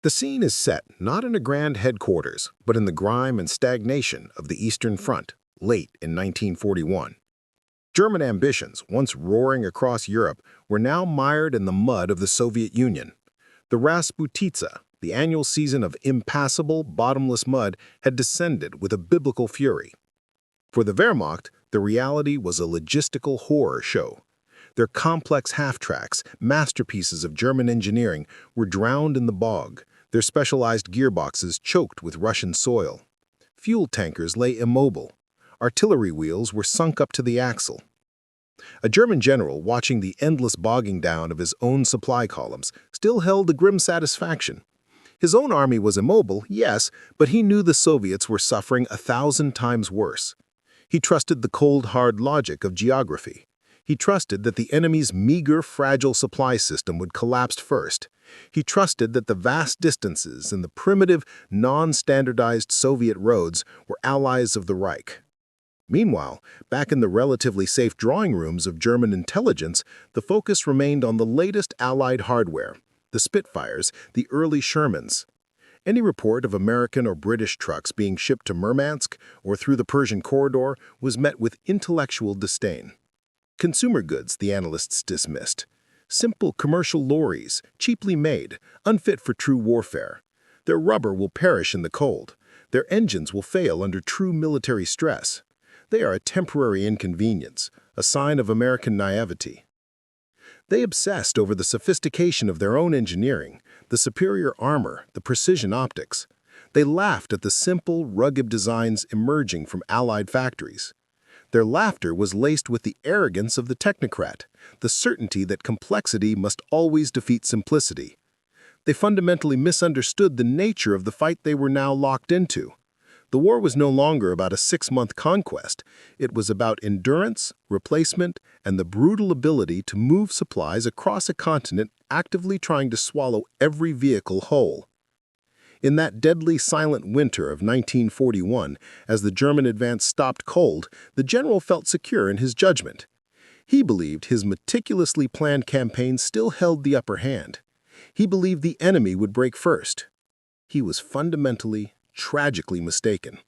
The scene is set not in a grand headquarters, but in the grime and stagnation of the Eastern Front, late in 1941. German ambitions, once roaring across Europe, were now mired in the mud of the Soviet Union. The Rasputitsa, the annual season of impassable, bottomless mud, had descended with a biblical fury. For the Wehrmacht, the reality was a logistical horror show. Their complex half-tracks, masterpieces of German engineering, were drowned in the bog, their specialized gearboxes choked with Russian soil. Fuel tankers lay immobile. Artillery wheels were sunk up to the axle. A German general, watching the endless bogging down of his own supply columns, still held a grim satisfaction. His own army was immobile, yes, but he knew the Soviets were suffering 1,000 times worse. He trusted the cold, hard logic of geography. He trusted that the enemy's meager, fragile supply system would collapse first. He trusted that the vast distances and the primitive, non-standardized Soviet roads were allies of the Reich. Meanwhile, back in the relatively safe drawing rooms of German intelligence, the focus remained on the latest Allied hardware, the Spitfires, the early Shermans. Any report of American or British trucks being shipped to Murmansk or through the Persian corridor was met with intellectual disdain. Consumer goods, the analysts dismissed. Simple commercial lorries, cheaply made, unfit for true warfare. Their rubber will perish in the cold. Their engines will fail under true military stress. They are a temporary inconvenience, a sign of American naivety. They obsessed over the sophistication of their own engineering, the superior armor, the precision optics. They laughed at the simple, rugged designs emerging from Allied factories. Their laughter was laced with the arrogance of the technocrat, the certainty that complexity must always defeat simplicity. They fundamentally misunderstood the nature of the fight they were now locked into. The war was no longer about a 6-month conquest. It was about endurance, replacement, and the brutal ability to move supplies across a continent actively trying to swallow every vehicle whole. In that deadly silent winter of 1941, as the German advance stopped cold, the general felt secure in his judgment. He believed his meticulously planned campaign still held the upper hand. He believed the enemy would break first. He was fundamentally, tragically mistaken.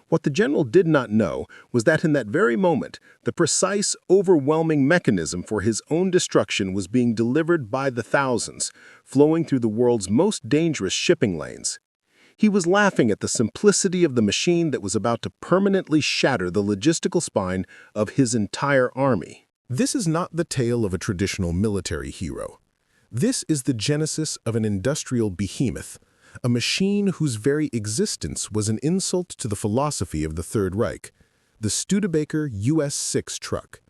What the general did not know was that in that very moment, the precise, overwhelming mechanism for his own destruction was being delivered by the thousands, flowing through the world's most dangerous shipping lanes. He was laughing at the simplicity of the machine that was about to permanently shatter the logistical spine of his entire army. This is not the tale of a traditional military hero. This is the genesis of an industrial behemoth, a machine whose very existence was an insult to the philosophy of the Third Reich, the Studebaker US6 truck.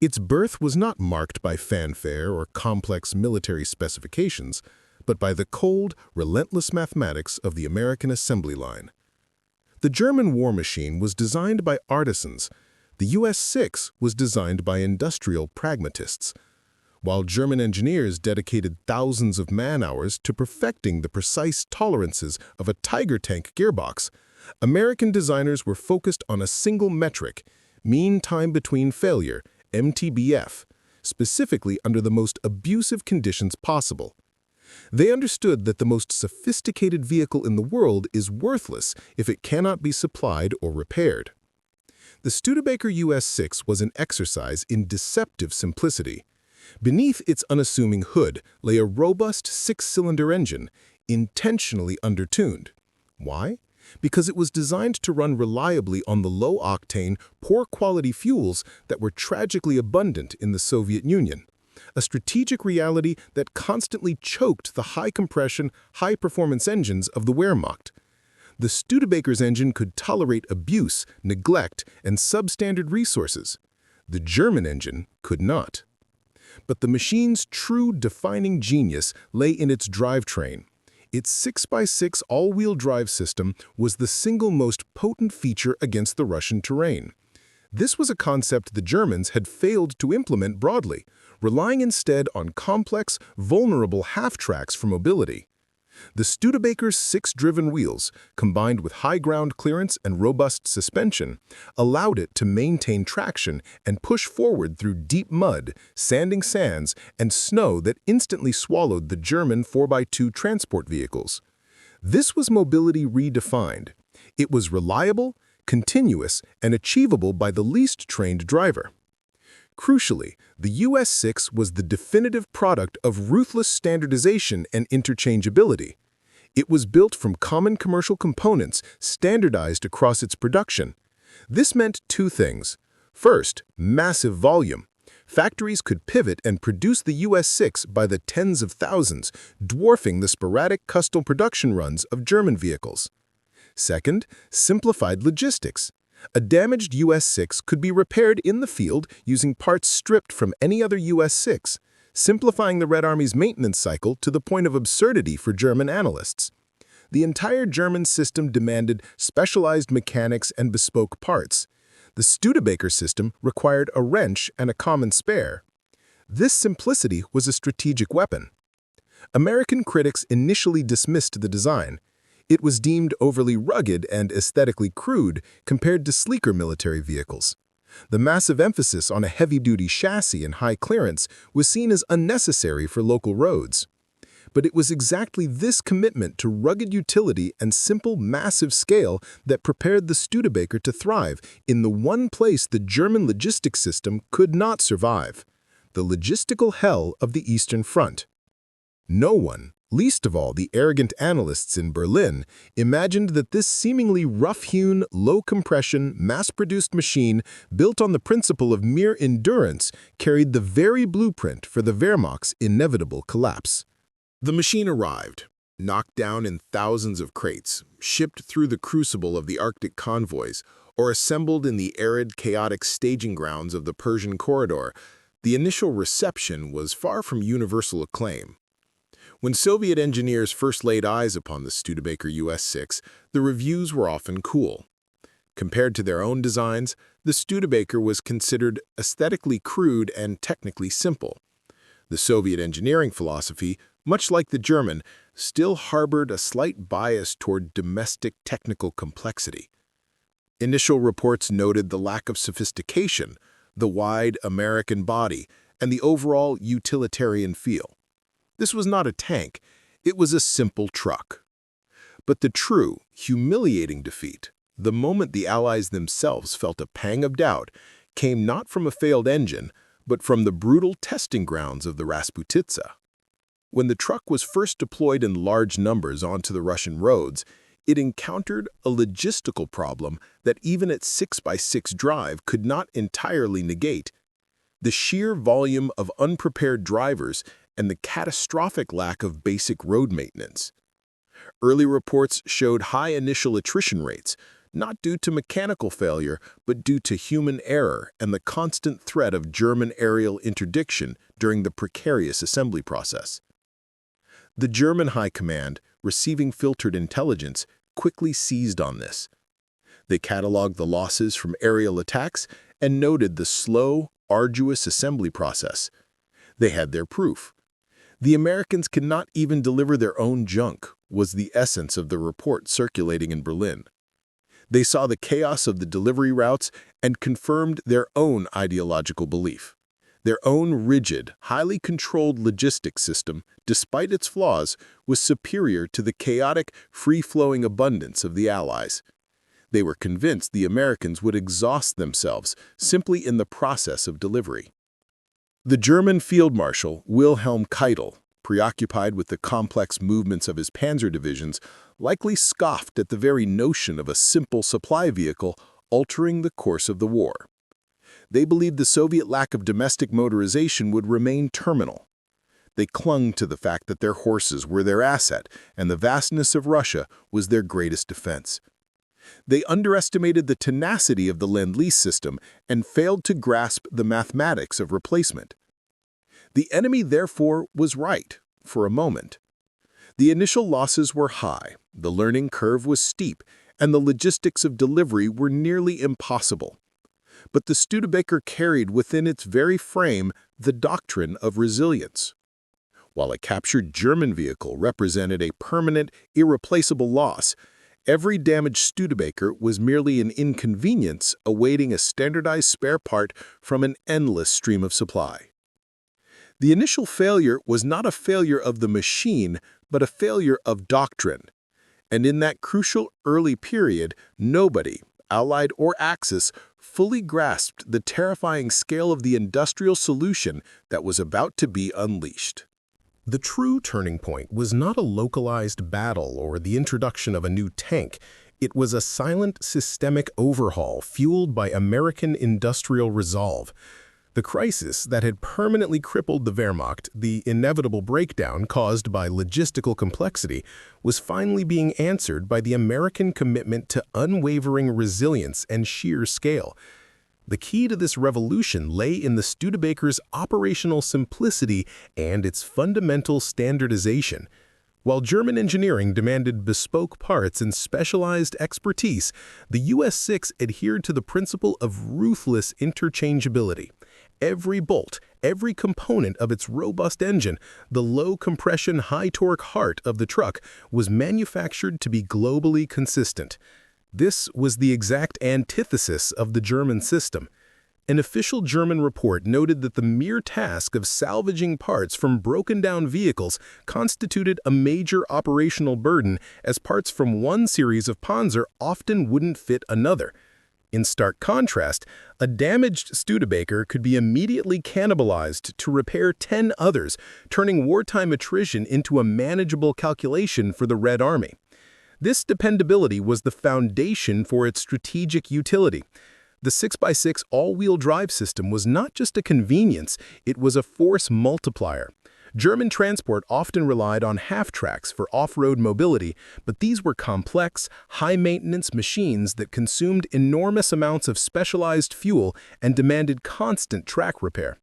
Its birth was not marked by fanfare or complex military specifications, but by the cold, relentless mathematics of the American assembly line. The German war machine was designed by artisans. The US6 was designed by industrial pragmatists. While German engineers dedicated thousands of man-hours to perfecting the precise tolerances of a Tiger tank gearbox, American designers were focused on a single metric, mean time between failure, MTBF, specifically under the most abusive conditions possible. They understood that the most sophisticated vehicle in the world is worthless if it cannot be supplied or repaired. The Studebaker US6 was an exercise in deceptive simplicity. Beneath its unassuming hood lay a robust 6-cylinder engine, intentionally undertuned. Why? Because it was designed to run reliably on the low-octane, poor-quality fuels that were tragically abundant in the Soviet Union, a strategic reality that constantly choked the high-compression, high-performance engines of the Wehrmacht. The Studebaker's engine could tolerate abuse, neglect, and substandard resources. The German engine could not. But the machine's true defining genius lay in its drivetrain. Its 6x6 all-wheel drive system was the single most potent feature against the Russian terrain. This was a concept the Germans had failed to implement broadly, relying instead on complex, vulnerable half-tracks for mobility. The Studebaker's 6-driven wheels, combined with high ground clearance and robust suspension, allowed it to maintain traction and push forward through deep mud, sanding sands, and snow that instantly swallowed the German 4x2 transport vehicles. This was mobility redefined. It was reliable, continuous, and achievable by the least trained driver. Crucially, the US6 was the definitive product of ruthless standardization and interchangeability. It was built from common commercial components standardized across its production. This meant two things. First, massive volume. Factories could pivot and produce the US6 by the tens of thousands, dwarfing the sporadic custom production runs of German vehicles. Second, simplified logistics. A damaged US6 could be repaired in the field using parts stripped from any other US6, simplifying the Red Army's maintenance cycle to the point of absurdity for German analysts. The entire German system demanded specialized mechanics and bespoke parts. The Studebaker system required a wrench and a common spare. This simplicity was a strategic weapon. American critics initially dismissed the design. It was deemed overly rugged and aesthetically crude compared to sleeker military vehicles. The massive emphasis on a heavy-duty chassis and high clearance was seen as unnecessary for local roads. But it was exactly this commitment to rugged utility and simple, massive scale that prepared the Studebaker to thrive in the one place the German logistics system could not survive: the logistical hell of the Eastern Front. No one, least of all the arrogant analysts in Berlin, imagined that this seemingly rough-hewn, low-compression, mass-produced machine built on the principle of mere endurance carried the very blueprint for the Wehrmacht's inevitable collapse. The machine arrived, knocked down in thousands of crates, shipped through the crucible of the Arctic convoys, or assembled in the arid, chaotic staging grounds of the Persian corridor. The initial reception was far from universal acclaim. When Soviet engineers first laid eyes upon the Studebaker US6, the reviews were often cool. Compared to their own designs, the Studebaker was considered aesthetically crude and technically simple. The Soviet engineering philosophy, much like the German, still harbored a slight bias toward domestic technical complexity. Initial reports noted the lack of sophistication, the wide American body, and the overall utilitarian feel. This was not a tank, it was a simple truck. But the true, humiliating defeat, the moment the Allies themselves felt a pang of doubt, came not from a failed engine, but from the brutal testing grounds of the Rasputitsa. When the truck was first deployed in large numbers onto the Russian roads, it encountered a logistical problem that even at 6x6 drive could not entirely negate: the sheer volume of unprepared drivers and the catastrophic lack of basic road maintenance. Early reports showed high initial attrition rates, not due to mechanical failure, but due to human error and the constant threat of German aerial interdiction during the precarious assembly process. The German High Command, receiving filtered intelligence, quickly seized on this. They cataloged the losses from aerial attacks and noted the slow, arduous assembly process. They had their proof. The Americans cannot even deliver their own junk, was the essence of the report circulating in Berlin. They saw the chaos of the delivery routes and confirmed their own ideological belief. Their own rigid, highly controlled logistics system, despite its flaws, was superior to the chaotic, free-flowing abundance of the Allies. They were convinced the Americans would exhaust themselves simply in the process of delivery. The German Field Marshal Wilhelm Keitel, preoccupied with the complex movements of his panzer divisions, likely scoffed at the very notion of a simple supply vehicle altering the course of the war. They believed the Soviet lack of domestic motorization would remain terminal. They clung to the fact that their horses were their asset and the vastness of Russia was their greatest defense. They underestimated the tenacity of the Lend-Lease system and failed to grasp the mathematics of replacement. The enemy, therefore, was right, for a moment. The initial losses were high, the learning curve was steep, and the logistics of delivery were nearly impossible. But the Studebaker carried within its very frame the doctrine of resilience. While a captured German vehicle represented a permanent, irreplaceable loss, every damaged Studebaker was merely an inconvenience awaiting a standardized spare part from an endless stream of supply. The initial failure was not a failure of the machine, but a failure of doctrine. And in that crucial early period, nobody, Allied or Axis, fully grasped the terrifying scale of the industrial solution that was about to be unleashed. The true turning point was not a localized battle or the introduction of a new tank. It was a silent, systemic overhaul fueled by American industrial resolve. The crisis that had permanently crippled the Wehrmacht, the inevitable breakdown caused by logistical complexity, was finally being answered by the American commitment to unwavering resilience and sheer scale. The key to this revolution lay in the Studebaker's operational simplicity and its fundamental standardization. While German engineering demanded bespoke parts and specialized expertise, the US6 adhered to the principle of ruthless interchangeability. Every bolt, every component of its robust engine, the low-compression, high-torque heart of the truck, was manufactured to be globally consistent. This was the exact antithesis of the German system. An official German report noted that the mere task of salvaging parts from broken-down vehicles constituted a major operational burden, as parts from one series of Panzer often wouldn't fit another. In stark contrast, a damaged Studebaker could be immediately cannibalized to repair 10 others, turning wartime attrition into a manageable calculation for the Red Army. This dependability was the foundation for its strategic utility. The 6x6 all-wheel drive system was not just a convenience, it was a force multiplier. German transport often relied on half-tracks for off-road mobility, but these were complex, high-maintenance machines that consumed enormous amounts of specialized fuel and demanded constant track repair.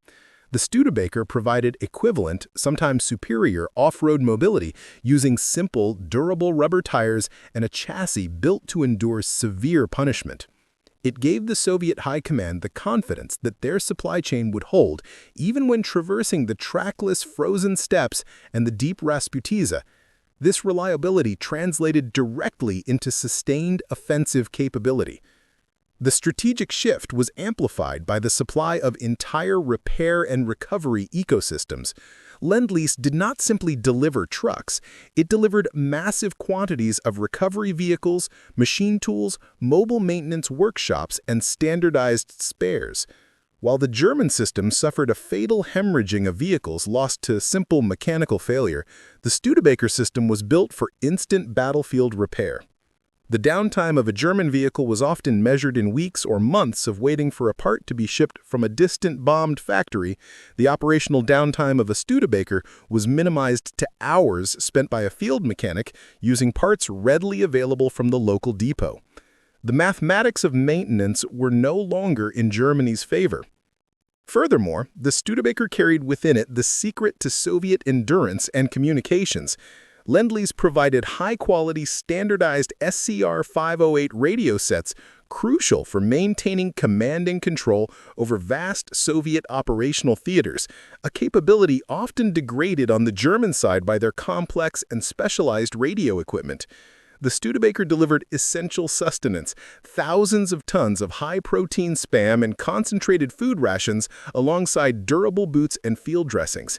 The Studebaker provided equivalent, sometimes superior, off-road mobility using simple, durable rubber tires and a chassis built to endure severe punishment. It gave the Soviet High Command the confidence that their supply chain would hold, even when traversing the trackless frozen steppes and the deep Rasputiza. This reliability translated directly into sustained offensive capability. The strategic shift was amplified by the supply of entire repair and recovery ecosystems. Lend-Lease did not simply deliver trucks, it delivered massive quantities of recovery vehicles, machine tools, mobile maintenance workshops, and standardized spares. While the German system suffered a fatal hemorrhaging of vehicles lost to simple mechanical failure, the Studebaker system was built for instant battlefield repair. The downtime of a German vehicle was often measured in weeks or months of waiting for a part to be shipped from a distant bombed factory. The operational downtime of a Studebaker was minimized to hours spent by a field mechanic using parts readily available from the local depot. The mathematics of maintenance were no longer in Germany's favor. Furthermore, the Studebaker carried within it the secret to Soviet endurance and communications. Lend-Lease provided high-quality, standardized SCR 508 radio sets crucial for maintaining command and control over vast Soviet operational theaters, a capability often degraded on the German side by their complex and specialized radio equipment. The Studebaker delivered essential sustenance, thousands of tons of high-protein Spam and concentrated food rations alongside durable boots and field dressings.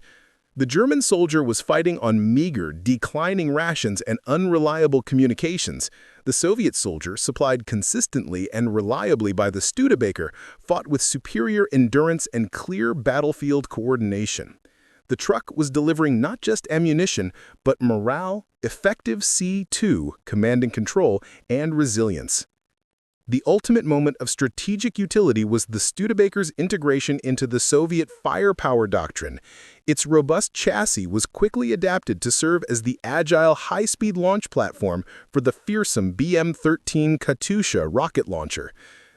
The German soldier was fighting on meager, declining rations and unreliable communications. The Soviet soldier, supplied consistently and reliably by the Studebaker, fought with superior endurance and clear battlefield coordination. The truck was delivering not just ammunition, but morale, effective C2, command and control, and resilience. The ultimate moment of strategic utility was the Studebaker's integration into the Soviet firepower doctrine. Its robust chassis was quickly adapted to serve as the agile high-speed launch platform for the fearsome BM-13 Katyusha rocket launcher.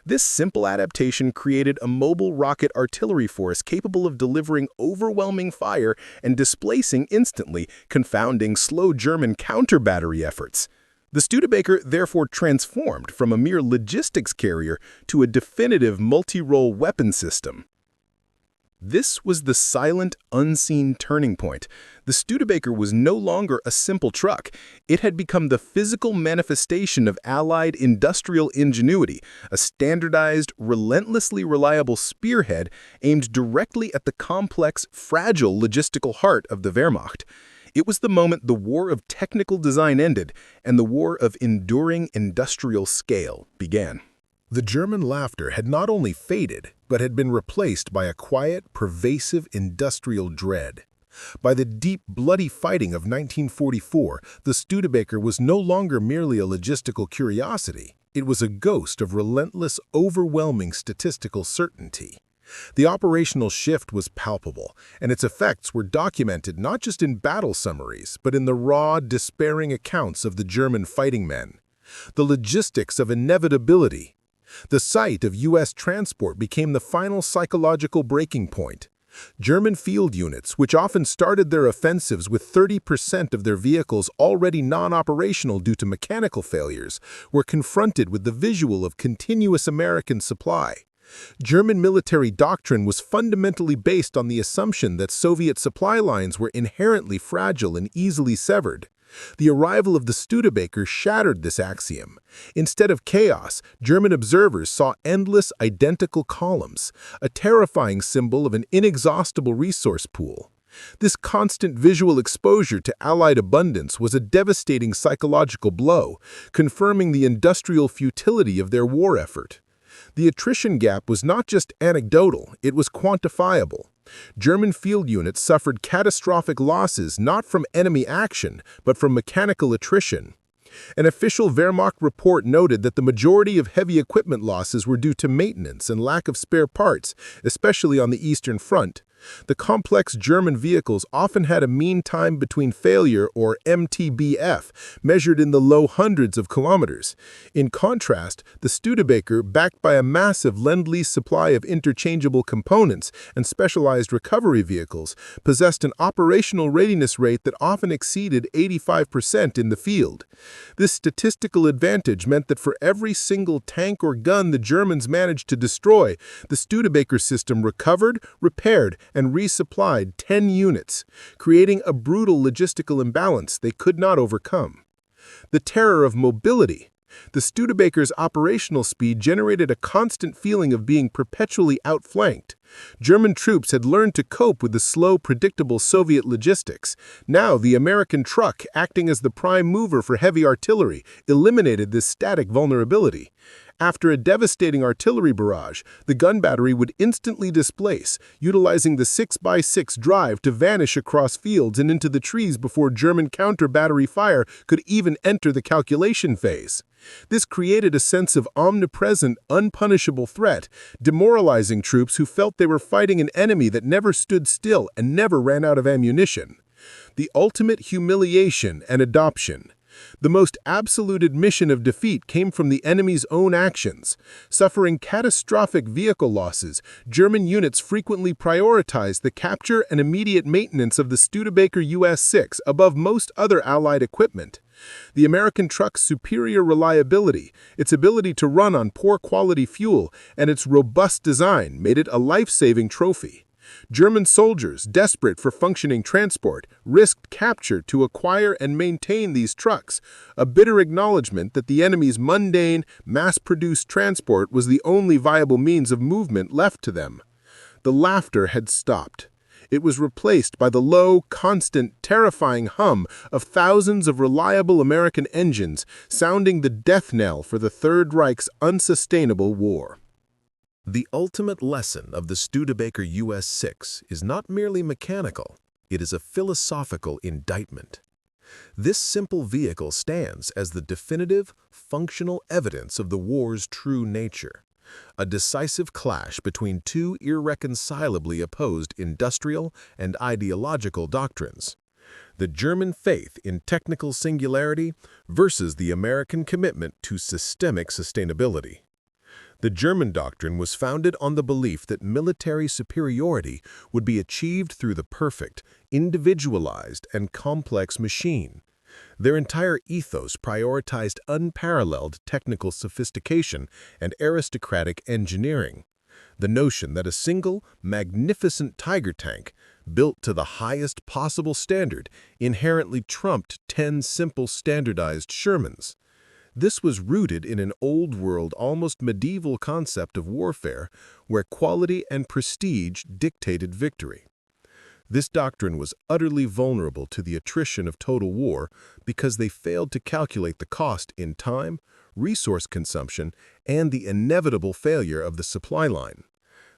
This simple adaptation created a mobile rocket artillery force capable of delivering overwhelming fire and displacing instantly, confounding slow German counter-battery efforts. The Studebaker therefore transformed from a mere logistics carrier to a definitive multi-role weapon system. This was the silent, unseen turning point. The Studebaker was no longer a simple truck. It had become the physical manifestation of Allied industrial ingenuity, a standardized, relentlessly reliable spearhead aimed directly at the complex, fragile logistical heart of the Wehrmacht. It was the moment the war of technical design ended and the war of enduring industrial scale began. The German laughter had not only faded, but had been replaced by a quiet, pervasive industrial dread. By the deep, bloody fighting of 1944, the Studebaker was no longer merely a logistical curiosity. It was a ghost of relentless, overwhelming statistical certainty. The operational shift was palpable, and its effects were documented not just in battle summaries, but in the raw, despairing accounts of the German fighting men. The logistics of inevitability. The sight of U.S. transport became the final psychological breaking point. German field units, which often started their offensives with 30% of their vehicles already non-operational due to mechanical failures, were confronted with the visual of continuous American supply. German military doctrine was fundamentally based on the assumption that Soviet supply lines were inherently fragile and easily severed. The arrival of the Studebaker shattered this axiom. Instead of chaos, German observers saw endless, identical columns, a terrifying symbol of an inexhaustible resource pool. This constant visual exposure to Allied abundance was a devastating psychological blow, confirming the industrial futility of their war effort. The attrition gap was not just anecdotal, it was quantifiable. German field units suffered catastrophic losses not from enemy action, but from mechanical attrition. An official Wehrmacht report noted that the majority of heavy equipment losses were due to maintenance and lack of spare parts, especially on the Eastern Front. The complex German vehicles often had a mean time between failure, or MTBF, measured in the low hundreds of kilometers. In contrast, the Studebaker, backed by a massive Lend-Lease supply of interchangeable components and specialized recovery vehicles, possessed an operational readiness rate that often exceeded 85% in the field. This statistical advantage meant that for every single tank or gun the Germans managed to destroy, the Studebaker system recovered, repaired, and resupplied 10 units, creating a brutal logistical imbalance they could not overcome. The terror of mobility. The Studebaker's operational speed generated a constant feeling of being perpetually outflanked. German troops had learned to cope with the slow, predictable Soviet logistics. Now, the American truck, acting as the prime mover for heavy artillery, eliminated this static vulnerability. After a devastating artillery barrage, the gun battery would instantly displace, utilizing the 6x6 drive to vanish across fields and into the trees before German counter-battery fire could even enter the calculation phase. This created a sense of omnipresent, unpunishable threat, demoralizing troops who felt they were fighting an enemy that never stood still and never ran out of ammunition. The ultimate humiliation and adoption. The most absolute admission of defeat came from the enemy's own actions. Suffering catastrophic vehicle losses, German units frequently prioritized the capture and immediate maintenance of the Studebaker US6 above most other Allied equipment. The American truck's superior reliability, its ability to run on poor quality fuel, and its robust design made it a life-saving trophy. German soldiers, desperate for functioning transport, risked capture to acquire and maintain these trucks, a bitter acknowledgement that the enemy's mundane, mass-produced transport was the only viable means of movement left to them. The laughter had stopped. It was replaced by the low, constant, terrifying hum of thousands of reliable American engines sounding the death knell for the Third Reich's unsustainable war. The ultimate lesson of the Studebaker US6 is not merely mechanical, it is a philosophical indictment. This simple vehicle stands as the definitive, functional evidence of the war's true nature, a decisive clash between two irreconcilably opposed industrial and ideological doctrines. The German faith in technical singularity versus the American commitment to systemic sustainability. The German doctrine was founded on the belief that military superiority would be achieved through the perfect, individualized, and complex machine. Their entire ethos prioritized unparalleled technical sophistication and aristocratic engineering. The notion that a single, magnificent Tiger tank, built to the highest possible standard, inherently trumped 10 simple standardized Shermans. This was rooted in an old-world, almost medieval concept of warfare, where quality and prestige dictated victory. This doctrine was utterly vulnerable to the attrition of total war because they failed to calculate the cost in time, resource consumption, and the inevitable failure of the supply line.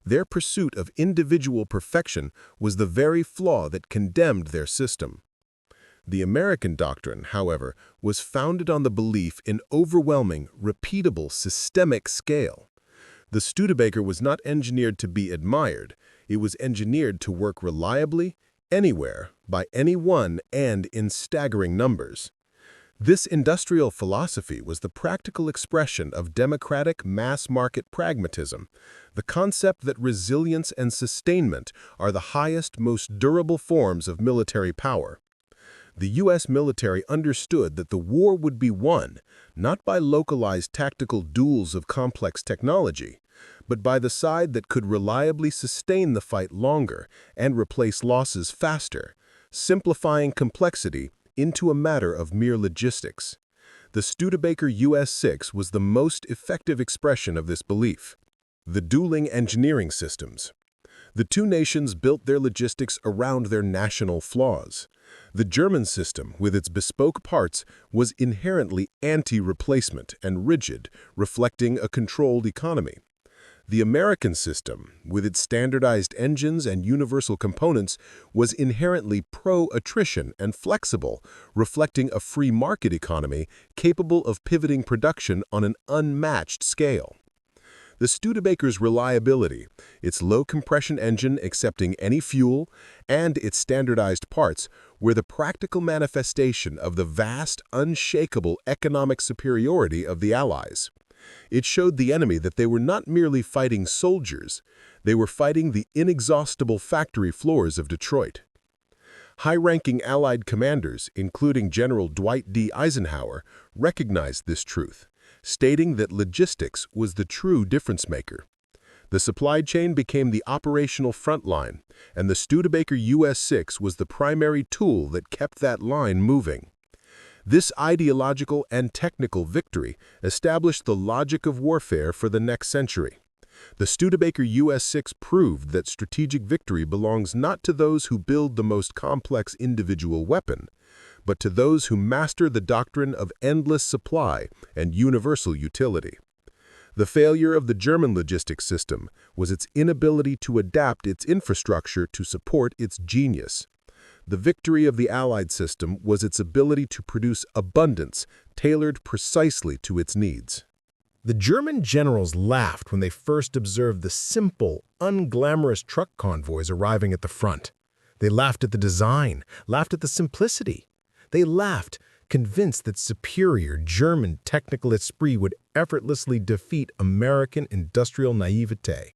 Their pursuit of individual perfection was the very flaw that condemned their system. The American doctrine, however, was founded on the belief in overwhelming, repeatable, systemic scale. The Studebaker was not engineered to be admired. It was engineered to work reliably, anywhere, by anyone, and in staggering numbers. This industrial philosophy was the practical expression of democratic mass-market pragmatism, the concept that resilience and sustainment are the highest, most durable forms of military power. The U.S. military understood that the war would be won, not by localized tactical duels of complex technology, but by the side that could reliably sustain the fight longer and replace losses faster, simplifying complexity into a matter of mere logistics. The Studebaker US6 was the most effective expression of this belief. The dueling engineering systems. The two nations built their logistics around their national flaws. The German system, with its bespoke parts, was inherently anti-replacement and rigid, reflecting a controlled economy. The American system, with its standardized engines and universal components, was inherently pro-attrition and flexible, reflecting a free market economy capable of pivoting production on an unmatched scale. The Studebaker's reliability, its low-compression engine accepting any fuel, and its standardized parts were the practical manifestation of the vast, unshakable economic superiority of the Allies. It showed the enemy that they were not merely fighting soldiers, they were fighting the inexhaustible factory floors of Detroit. High-ranking Allied commanders, including General Dwight D. Eisenhower, recognized this truth, stating that logistics was the true difference-maker. The supply chain became the operational front line, and the Studebaker US6 was the primary tool that kept that line moving. This ideological and technical victory established the logic of warfare for the next century. The Studebaker US6 proved that strategic victory belongs not to those who build the most complex individual weapon, but to those who master the doctrine of endless supply and universal utility. The failure of the German logistics system was its inability to adapt its infrastructure to support its genius. The victory of the Allied system was its ability to produce abundance tailored precisely to its needs. The German generals laughed when they first observed the simple, unglamorous truck convoys arriving at the front. They laughed at the design, laughed at the simplicity. They laughed, convinced that superior German technical esprit would effortlessly defeat American industrial naivete.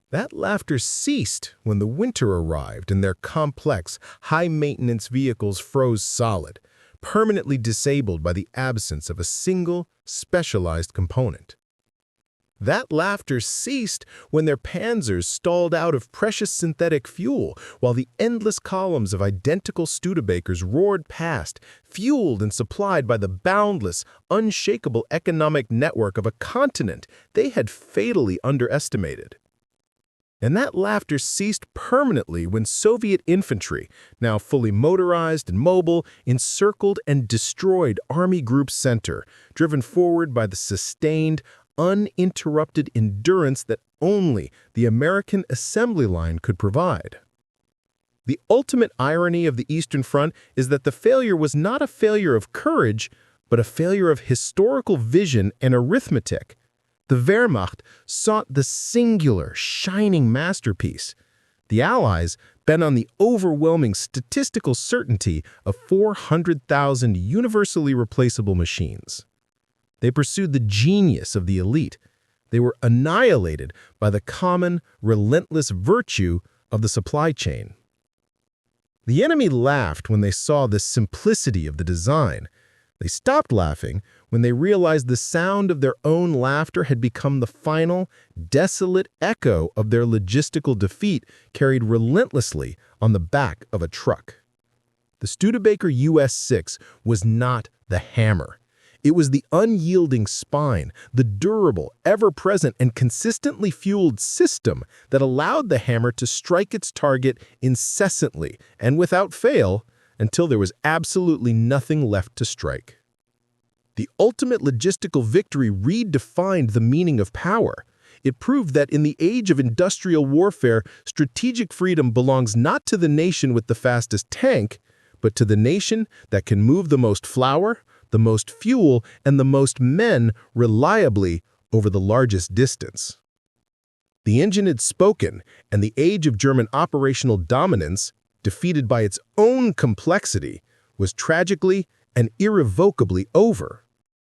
That laughter ceased when the winter arrived and their complex, high-maintenance vehicles froze solid, permanently disabled by the absence of a single, specialized component. That laughter ceased when their panzers stalled out of precious synthetic fuel, while the endless columns of identical Studebakers roared past, fueled and supplied by the boundless, unshakable economic network of a continent they had fatally underestimated. And that laughter ceased permanently when Soviet infantry, now fully motorized and mobile, encircled and destroyed Army Group Center, driven forward by the sustained, uninterrupted endurance that only the American assembly line could provide. The ultimate irony of the Eastern Front is that the failure was not a failure of courage, but a failure of historical vision and arithmetic. The Wehrmacht sought the singular, shining masterpiece. The Allies bent on the overwhelming statistical certainty of 400,000 universally replaceable machines. They pursued the genius of the elite. They were annihilated by the common, relentless virtue of the supply chain. The enemy laughed when they saw the simplicity of the design. They stopped laughing when they realized the sound of their own laughter had become the final, desolate echo of their logistical defeat carried relentlessly on the back of a truck. The Studebaker US6 was not the hammer. It was the unyielding spine, the durable, ever-present, and consistently fueled system that allowed the hammer to strike its target incessantly and without fail until there was absolutely nothing left to strike. The ultimate logistical victory redefined the meaning of power. It proved that in the age of industrial warfare, strategic freedom belongs not to the nation with the fastest tank, but to the nation that can move the most flour, the most fuel, and the most men reliably over the largest distance. The engine had spoken, and the age of German operational dominance, defeated by its own complexity, was tragically and irrevocably over.